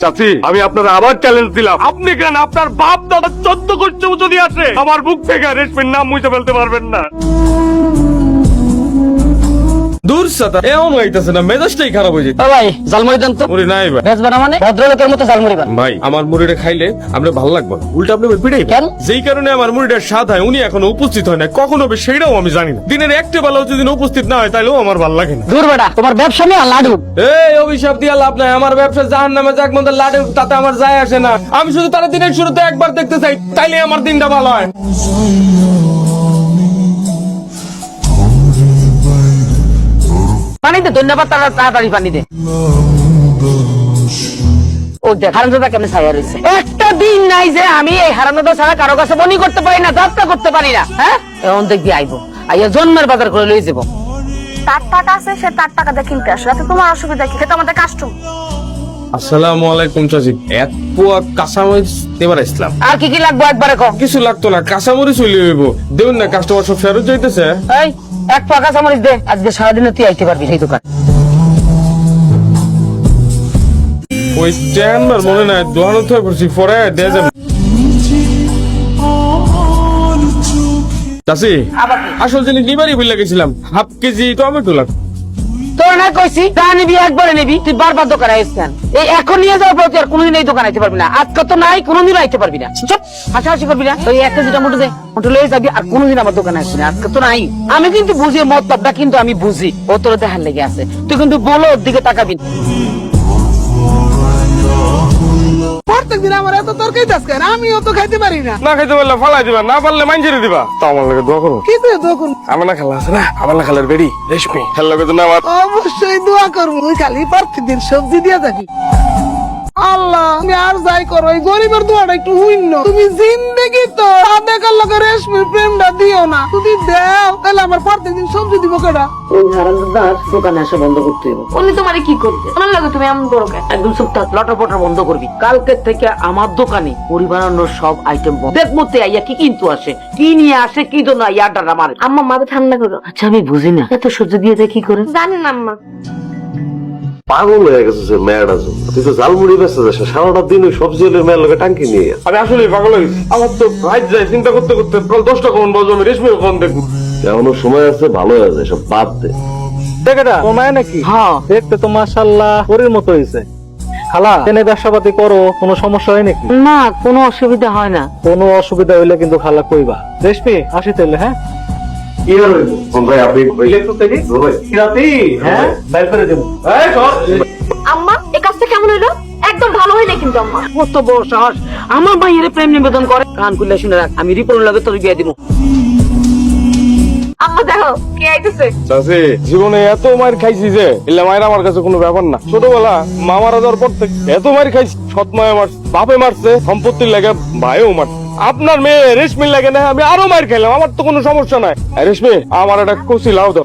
চাচি, আমি আপনারা আবার চ্যালেঞ্জ দিলাম, আপনি কেন আপনার বাপ দাদা 14 গোষ্ঠী যদি আসে আমার বুক থেকে রেশমির নাম মুছে ফেলতে পারবেন না। দূর সাতা এমন হইতাছে না, মেজাজটাই খারাপ হয়ে যায়। ভাই জালমুড়ি দেন তো। মুড়ি নাই ভাই। বেচবা না মানে ভদ্রলোকের মতো জালমুড়ি বান। ভাই আমার মুড়িটা খাইলে আপনার ভালো লাগবে না, উল্টা আপনি পিটাই কেন? যেই কারণে আমার মুড়িটার স্বাদ হয় উনি এখনো উপস্থিত হয় না, কখন হবে সেটাও আমি জানি না। দিনের একটা বেলাও যদি উপস্থিত না হয় তাহলেও আমার ভালো লাগে না। দূর বেটা, তোমার ব্যবসা নিয়ে লাডু। এই অভিশাপ দিয়া লাভ নাই, আমার ব্যবসা জাহান্নামে যাক মধ্যে লাডু তাতে আমার যায় আসে না। আমি শুধু তারা দিনের শুরুতে একবার দেখতে চাই, তাইলে আমার দিনটা ভালো হয়। পানি দে, ধন্যবাদ। তাড়াতাড়ি পানি দে। ও দেখ হারামজাদা কেমনে ছায়া রয়েছে। একটা দিন নাই যে আমি এই হারামজাদা ছাড়া কারো কাছে বনি করতে পারি না, যাত্রা করতে পারি না। হ্যাঁ, এখন দেখবি আইবো, আইয়া জন্মের বাজার করে লই যাবো। তার টাকা আছে, সে তার টাকা দিয়ে কিনতে আসে, তাতে তোমার অসুবিধা কি? এটা আমাদের কাস্টম। আসসালামু আলাইকুম চাচি, এক পোয়া কাঁচামরিচ দেবার ইসলাম। আর কি কি লাগবে একবারে কম। কিছু লাগতো না, কাঁচামরিচ হইলে হইব। দেখুন না কাস্টমার সব ফেরত যাইতেছে। এই এক পাকা চামড়িচ দে, আজকে সারাদিনে তুই আইতে পারবি এই দোকান। ওই স্ট্যান্ডার মনে নাই, দোকানে তো করছি, পরে দেয়া যাবে। চাচি, আবার কি? আসল জিনিস নিবারই ভুলে গেছিলাম, হাফ কেজি টমেটো লাগবে। তোর না কইছি যা নিবি একবারে নিবি, তুই বারবার দোকানে আসছেন। এই এখন নিয়ে যাওয়ার পর তুই আর কোনোদিন এই দোকানে আইতে পারবি না। আজকে তো নাই, কোনোদিন আইতে পারবি না। চুপ, হাসাহাসি করবি না। ওই 1 কেজিটা মোটো দে, মোটো লয়ে যাবি, আর কোনোদিন আমার দোকানে আসবি না। আজকে তো নাই। আমি কিন্তু বুঝি মতলবটা, কিন্তু আমি বুঝি ও তোর দেখার লেগে আছে। তুই কিন্তু বলো ওর দিকে তাকাবি না। প্রত্যেকদিন আমার এত তরকারি দাস কেন? আমিও তো খাইতে পারি না। না খাইতে পারলে ফালাই দিবা, না পারলে মাইঞ্জেরে দিবা। তো আমার লাগে দোয়া করো। কি করে দেখুন? আমার না খালা আছে না, আমার না খালার বেড়ি রেশমি খেলা লাগে না আমার। অবশ্যই দোয়া করবো, তুই খালি প্রত্যেকদিন সবজি দিয়ে যাবি। আল্লাহ, তুমি আর যাই করো, এই গরিবের দোয়াটা একটু হইন্য। তুমি জিন্দেগি তো সাদেকার লোকে রেশমির প্রেমটা দিও না। যদি দেও তাহলে আমার প্রত্যেকদিন সবজি দিব কেডা? ওই হারামজাদার দোকানে আসা বন্ধ করতে হবে। উনি তোমারে কি করবে? আমার লাগে তুমি এমন করো কেন? একদম চুপ থাক, লটরপটর বন্ধ করবি। কালকে থেকে আমার দোকানে পরিবারের সব আইটেম বন্ধ। দেখ মতে আইয়া কি কিন্তু আসে, কি নিয়ে আসে, কি জন্য আইয়া আড্ডা মারে। আম্মা মাথা ঠান্ডা করো। আচ্ছা আমি বুঝি না, এত সহ্য দিয়ে দেয় কি করে? জানি না আম্মা। পাগল হয়ে গেছে যে মেয়েটা। তুই তো জালমুড়ি বেঁচে যাস, সারাটা দিন ওই সবজি হলে মেয়ের লোকে টাঙ্কি নিয়ে। আমি আসলে পাগল হয়ে গেছি। আমার তো রাইট যায় চিন্তা করতে করতে প্রায় 10টা কখন বাজবে, আমি রেশমির কখন দেখবো। এখনো সময় আছে, ভালো হয়ে যায়, সব বাদ দে। দেখেটা তোমায় নাকি? হ্যাঁ, দেখতে তো মাশাআল্লাহ পরীর মতো হয়েছে। খালা এনে ব্যবসাপাতি করো, কোনো সমস্যা হয় নাকি? না কোনো অসুবিধা হয় না। কোনো অসুবিধা হইলে কিন্তু খালা কইবা। রেশমি আসি তাইলে। হ্যাঁ কি আর হইব? ভাই আপনি হ্যাঁ বাইর করে দেবো। আম্মা এই কাজটা কেমন হইলো? একদম ভালো হয় না কিন্তু আম্মা। কত বড় সাহস আমার ভাইয়ের প্রেম নিবেদন করে। কান খুলে শুনে রাখ, আমি রিপোর্ট লাগে তোর বিয়ে দিব। আম্মা দেখো কে আইতেছে। চাচি, জীবনে এত মার খাইছি যে এলে মায়ের আমার কাছে কোনো ব্যাপার না। ছোটবেলা মা মারা যাওয়ার পর থেকে এত মার খাইছি, সৎ মায়ে মারছে, বাপে মারছে, সম্পত্তির লাগে ভাইও মারছে। আপনার মেয়ে রেশমির লাগে না আমি আরো মার খাইলাম, আমার তো কোনো সমস্যা নাই। রেশমি আমার একটা কচি লাউ দাও।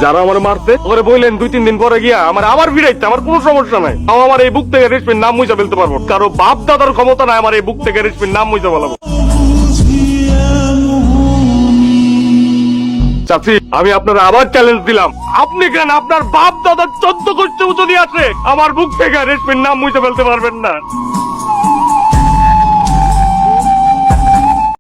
যারা আমার মারতে ওরে বললেন 2-3 দিন পরে গিয়া আমার আবার ভিড়াইতে, আমার কোনো সমস্যা নাই। আমার এই বুক থেকে রেশমির নাম মুছে ফেলতে পারবো, কারো বাপ দাদার ক্ষমতা নাই আমার এই বুক থেকে রেশমির নাম মুছে ফেলাবো। চাচি, আমি আপনারা আবার চ্যালেঞ্জ দিলাম, আপনি কেন আপনার বাপ দাদার 14 গোষ্ঠী যদি আসে আমার বুক থেকে রেশমির নাম মুছে ফেলতে পারবেন না।